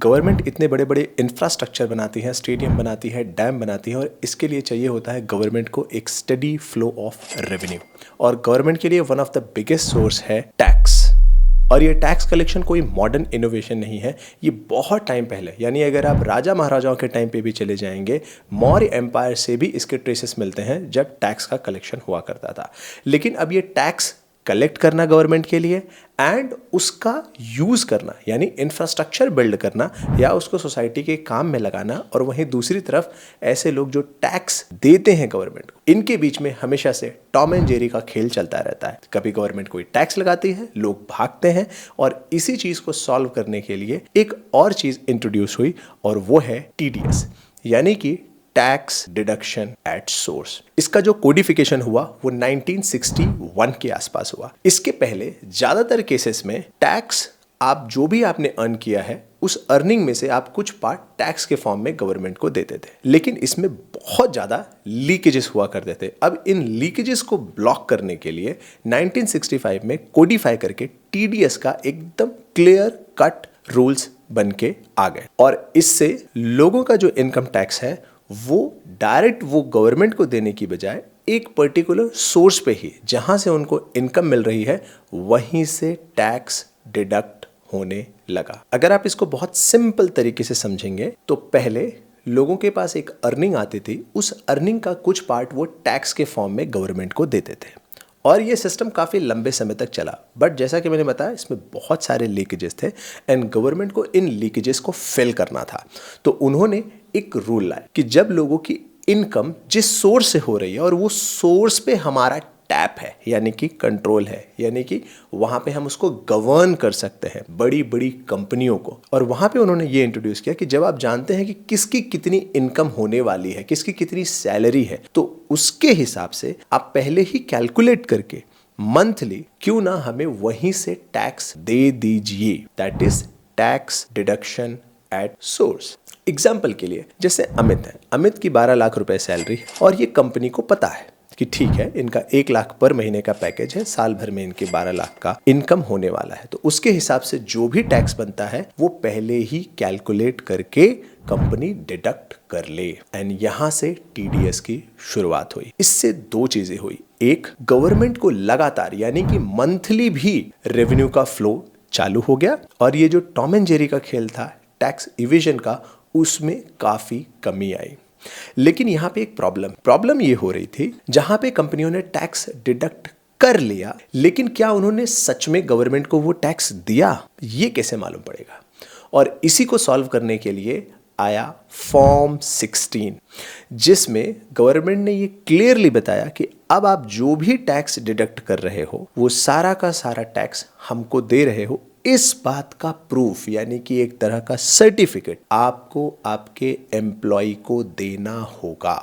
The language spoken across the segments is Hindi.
गवर्नमेंट इतने बड़े बड़े इंफ्रास्ट्रक्चर बनाती है, स्टेडियम बनाती है, डैम बनाती है और इसके लिए चाहिए होता है गवर्नमेंट को एक स्टडी फ्लो ऑफ रेवेन्यू। और गवर्नमेंट के लिए one of the biggest source है टैक्स। और ये टैक्स कलेक्शन कोई मॉडर्न इनोवेशन नहीं है, ये बहुत टाइम पहले, यानी अगर आप राजा महाराजाओं के टाइम पे भी चले जाएंगे, मौर्य एम्पायर से भी इसके ट्रेसेस मिलते हैं जब टैक्स का कलेक्शन हुआ करता था। लेकिन अब ये टैक्स कलेक्ट करना गवर्नमेंट के लिए एंड उसका यूज़ करना, यानी इंफ्रास्ट्रक्चर बिल्ड करना या उसको सोसाइटी के काम में लगाना, और वहीं दूसरी तरफ ऐसे लोग जो टैक्स देते हैं गवर्नमेंट को, इनके बीच में हमेशा से टॉम एंड जेरी का खेल चलता रहता है। कभी गवर्नमेंट कोई टैक्स लगाती है, लोग भागते हैं, और इसी चीज़ को सॉल्व करने के लिए एक और चीज़ इंट्रोड्यूस हुई और वो है टीडीएस, यानी कि टैक्स डिडक्शन एट सोर्स। इसका जो कोडिफिकेशन हुआ वो 1961 के आसपास हुआ। इसके पहले ज्यादातर केसेस में टैक्स आप जो भी आपने अर्न किया है उस अर्निंग में से आप कुछ पार्ट टैक्स के फॉर्म में गवर्नमेंट को देते थे, लेकिन इसमें बहुत ज़्यादा लीकेजेस हुआ करते थे। अब इन लीकेजेस को ब्लॉक करने के लिए 1965 में कोडिफाई करके टीडीएस का एकदम क्लियर कट रूल्स बन के आ गए, और इससे लोगों का जो इनकम टैक्स है वो डायरेक्ट वो गवर्नमेंट को देने की बजाय एक पर्टिकुलर सोर्स पे ही, जहां से उनको इनकम मिल रही है, वहीं से टैक्स डिडक्ट होने लगा। अगर आप इसको बहुत सिंपल तरीके से समझेंगे तो पहले लोगों के पास एक अर्निंग आती थी, उस अर्निंग का कुछ पार्ट वो टैक्स के फॉर्म में गवर्नमेंट को देते थे, और ये सिस्टम काफ़ी लंबे समय तक चला। बट जैसा कि मैंने बताया, इसमें बहुत सारे लीकेजेस थे एंड गवर्नमेंट को इन लीकेजेस को फिल करना था। तो उन्होंने एक रूल लाया कि जब लोगों की इनकम जिस सोर्स से हो रही है और वो सोर्स पे हमारा टैप है, यानी कि कंट्रोल है, यानी कि वहाँ पे हम उसको गवर्न कर सकते हैं बड़ी बड़ी कंपनियों को। और वहाँ पे उन्होंने ये इंट्रोड्यूस किया कि जब आप जानते हैं कि किसकी कितनी इनकम होने वाली है, किसकी कितनी सैलरी है, तो उसके हिसाब से आप पहले ही कैलकुलेट करके मंथली क्यों ना हमें वहीं से टैक्स दे दीजिए, that is tax deduction at source. Example के लिए जैसे अमित है, अमित की 12 लाख रुपए सैलरी है और ये कंपनी को पता है कि ठीक है इनका 1 लाख पर महीने का पैकेज है, साल भर में इनके 12 लाख का इनकम होने वाला है, तो उसके हिसाब से जो भी टैक्स बनता है वो पहले ही कैलकुलेट करके कंपनी डिडक्ट कर ले, एंड यहां से टीडीएस की शुरुआत हुई। इससे दो चीजें हुई, एक, गवर्नमेंट को लगातार यानी कि मंथली भी रेवेन्यू का फ्लो चालू हो गया, और ये जो टॉम एंड जेरी का खेल था टैक्स इवेजन का, उसमें काफी कमी आई। लेकिन यहां पे एक प्रॉब्लम ये हो रही थी, जहां पे कंपनियों ने टैक्स डिडक्ट कर लिया, लेकिन क्या उन्होंने सच में गवर्नमेंट को वो टैक्स दिया, ये कैसे मालूम पड़ेगा? और इसी को सॉल्व करने के लिए आया फॉर्म 16, जिसमें गवर्नमेंट ने ये क्लियरली बताया कि अब आप जो भी टैक्स डिडक्ट कर रहे हो वो सारा का सारा टैक्स हमको दे रहे हो, इस बात का प्रूफ यानी कि एक तरह का सर्टिफिकेट आपको आपके एम्प्लॉय को देना होगा।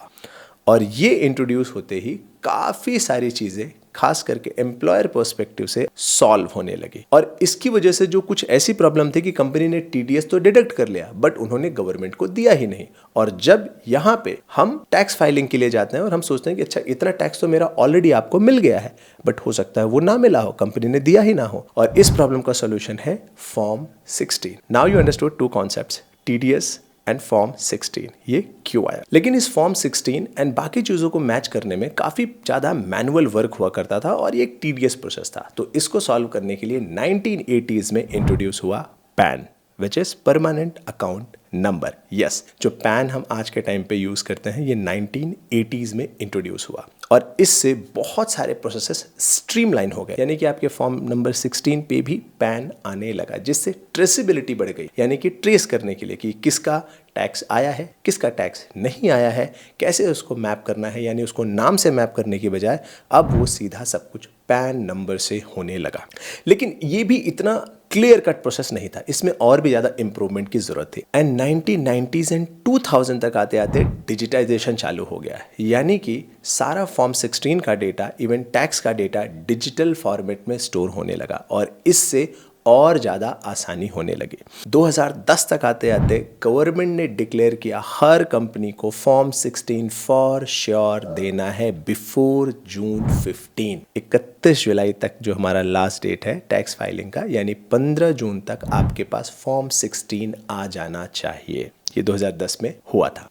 और ये इंट्रोड्यूस होते ही काफ़ी सारी चीज़ें खास करके एम्प्लॉयर पर्सपेक्टिव से सॉल्व होने लगी, और इसकी वजह से जो कुछ ऐसी प्रॉब्लम थी कि कंपनी ने टीडीएस तो डिडक्ट कर लिया बट उन्होंने गवर्नमेंट को दिया ही नहीं। और जब यहाँ पे हम टैक्स फाइलिंग के लिए जाते हैं और हम सोचते हैं कि अच्छा इतना टैक्स तो मेरा ऑलरेडी आपको मिल गया है, बट हो सकता है वो ना मिला हो, कंपनी ने दिया ही ना हो, और इस प्रॉब्लम का सोल्यूशन है form 16। Now you understood two concepts, TDS and form 16, ये क्यों आया। लेकिन इस फॉर्म 16 एंड बाकी चीज़ों को मैच करने में काफ़ी ज़्यादा मैनुअल वर्क हुआ करता था और ये एक टीडियस प्रोसेस था। तो इसको सॉल्व करने के लिए 1980s में इंट्रोड्यूस हुआ pan, which is permanent account number. Yes, जो पैन हम आज के टाइम पे यूज़ करते हैं ये 1980s में इंट्रोड्यूस हुआ, और इससे बहुत सारे प्रोसेसेस स्ट्रीमलाइन हो गए, यानी कि आपके फॉर्म नंबर 16 पे भी पैन आने लगा, जिससे ट्रेसिबिलिटी बढ़ गई, यानी कि ट्रेस करने के लिए कि किसका टैक्स आया है, किसका टैक्स नहीं आया है, कैसे उसको मैप करना है, यानी उसको नाम से मैप करने की बजाय अब वो सीधा सब कुछ पैन नंबर से होने लगा। लेकिन ये भी इतना क्लियर कट प्रोसेस नहीं था, इसमें और भी ज़्यादा इंप्रूवमेंट की ज़रूरत थी। एंड 1990s एंड 2000 तक आते आते डिजिटाइजेशन चालू हो गया, यानी कि सारा फॉर्म 16 का डेटा, इवन टैक्स का डेटा डिजिटल फॉर्मेट में स्टोर होने लगा, और इससे और ज़्यादा आसानी होने लगी। 2010 तक आते आते गवर्नमेंट ने डिक्लेयर किया हर कंपनी को फॉर्म 16 फॉर श्योर देना है बिफोर जून 15। 31 जुलाई तक जो हमारा लास्ट डेट है टैक्स फाइलिंग का, यानी 15 जून तक आपके पास फॉर्म 16 आ जाना चाहिए। ये 2010 में हुआ था।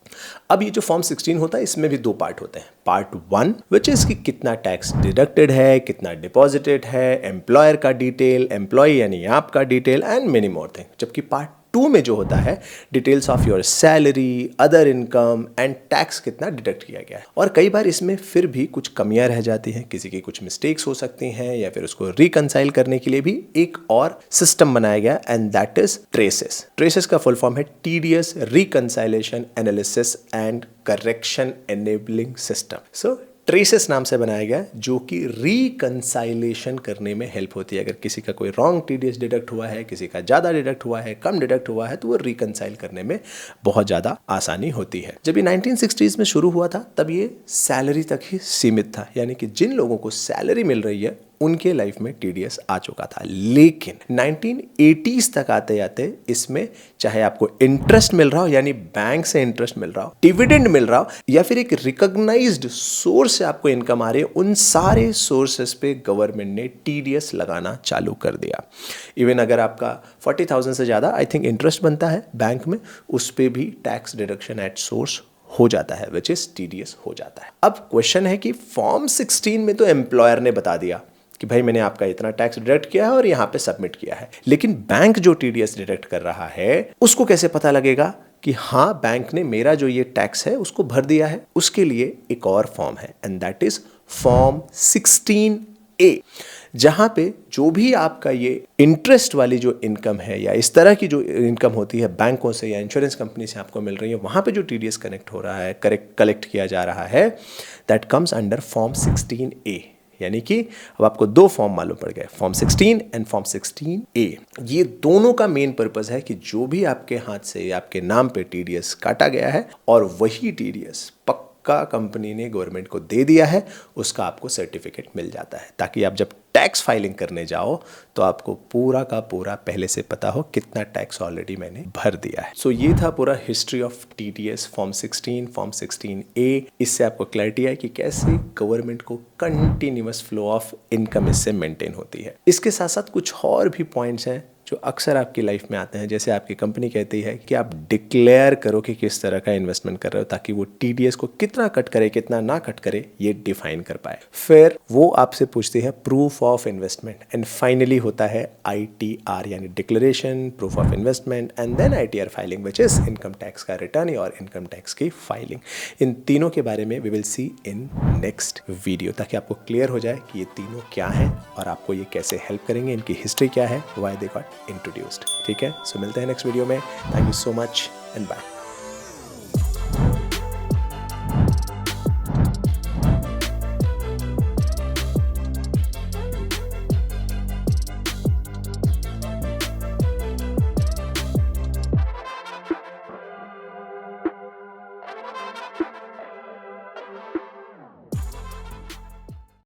अब ये जो फॉर्म 16 होता है इसमें भी दो पार्ट होते हैं। पार्ट 1 विच इज कि कितना टैक्स डिडक्टेड है, कितना डिपॉजिटेड है, एम्प्लॉयर का डिटेल, एम्प्लॉय यानी आपका detail and many more thing. जबकि पार्ट 2 में जो होता है details of your salary, other income and tax कितना डिडक्ट किया गया है। और कई बार इसमें फिर भी कुछ कमियां रह जाती हैं, किसी की कुछ मिस्टेक्स हो सकती हैं, या फिर उसको रिकंसाइल करने के लिए भी एक और सिस्टम बनाया गया and that is TRACES. TRACES का फुल फॉर्म है TDS reconciliation analysis and correction enabling system. So TRACES नाम से बनाया गया जो कि रिकंसाइलेशन करने में हेल्प होती है। अगर किसी का कोई रॉन्ग टीडीएस डिडक्ट हुआ है, किसी का ज़्यादा डिडक्ट हुआ है, कम डिडक्ट हुआ है, तो वो रिकंसाइल करने में बहुत ज़्यादा आसानी होती है। जब ये 1960s में शुरू हुआ था तब ये सैलरी तक ही सीमित था, यानी कि जिन लोगों को सैलरी मिल रही है उनके लाइफ में टीडीएस आ चुका था। लेकिन 1980s तक आते आते इसमें चाहे आपको इंटरेस्ट मिल रहा हो, यानी बैंक से इंटरेस्ट मिल रहा हो, डिविडेंड मिल रहा हो, या फिर एक रिकॉग्नाइज्ड सोर्स से आपको इनकम आ रही है, उन सारे सोर्सेस पे गवर्नमेंट ने टीडीएस लगाना चालू कर दिया। इवन अगर आपका 40,000 से ज़्यादा आई थिंक इंटरेस्ट बनता है बैंक में, उस पर भी टैक्स डिडक्शन एट सोर्स हो जाता है, विच इज टीडीएस हो जाता है। अब क्वेश्चन है कि फॉर्म 16 में तो एम्प्लॉयर ने बता दिया कि भाई मैंने आपका इतना टैक्स डिडक्ट किया है और यहाँ पे सबमिट किया है, लेकिन बैंक जो टीडीएस डिडक्ट कर रहा है उसको कैसे पता लगेगा कि हाँ बैंक ने मेरा जो ये टैक्स है उसको भर दिया है? उसके लिए एक और फॉर्म है and that is form 16A, जहां पे जो भी आपका ये इंटरेस्ट वाली जो इनकम है या इस तरह की जो इनकम होती है बैंकों से या इंश्योरेंस कंपनी से आपको मिल रही है, वहां पे जो टीडीएस कनेक्ट हो रहा है, कलेक्ट किया जा रहा है, that comes under form 16A। यानी कि अब आपको दो फॉर्म मालूम पड़ गए, फॉर्म 16 एंड फॉर्म 16A। ये दोनों का मेन पर्पस है कि जो भी आपके हाथ से आपके नाम पे टीडीएस काटा गया है और वही टीडीएस पक्का कंपनी ने गवर्नमेंट को दे दिया है, उसका आपको सर्टिफिकेट मिल जाता है, ताकि आप जब टैक्स फाइलिंग करने जाओ तो आपको पूरा का पूरा पहले से पता हो कितना टैक्स ऑलरेडी मैंने भर दिया है। सो ये था पूरा history of TDS, form 16, form 16A। इससे आपको क्लैरिटी है कि कैसे गवर्नमेंट को कंटिन्यूअस फ्लो ऑफ इनकम इससे मेंटेन होती है। इसके साथ साथ कुछ और भी पॉइंट्स हैं जो अक्सर आपकी लाइफ में आते हैं, जैसे आपकी कंपनी कहती है कि आप डिक्लेयर करो कि किस तरह का इन्वेस्टमेंट कर रहे हो, ताकि वो टीडीएस को कितना कट करे कितना ना कट करे ये डिफाइन कर पाए। फिर वो आपसे पूछती है proof of investment and finally होता है ITR यानी declaration, proof of investment and then ITR filing which is income tax का रिटर्न और इनकम टैक्स की फाइलिंग। इन तीनों के बारे में we will see in next video, ताकि आपको क्लियर हो जाए कि ये तीनों क्या हैं और आपको ये कैसे हेल्प करेंगे, इनकी हिस्ट्री क्या है, व्हाई दे गॉट इंट्रोड्यूस्ड। ठीक है, सो मिलते हैं नेक्स्ट वीडियो में। Thank you so much and bye.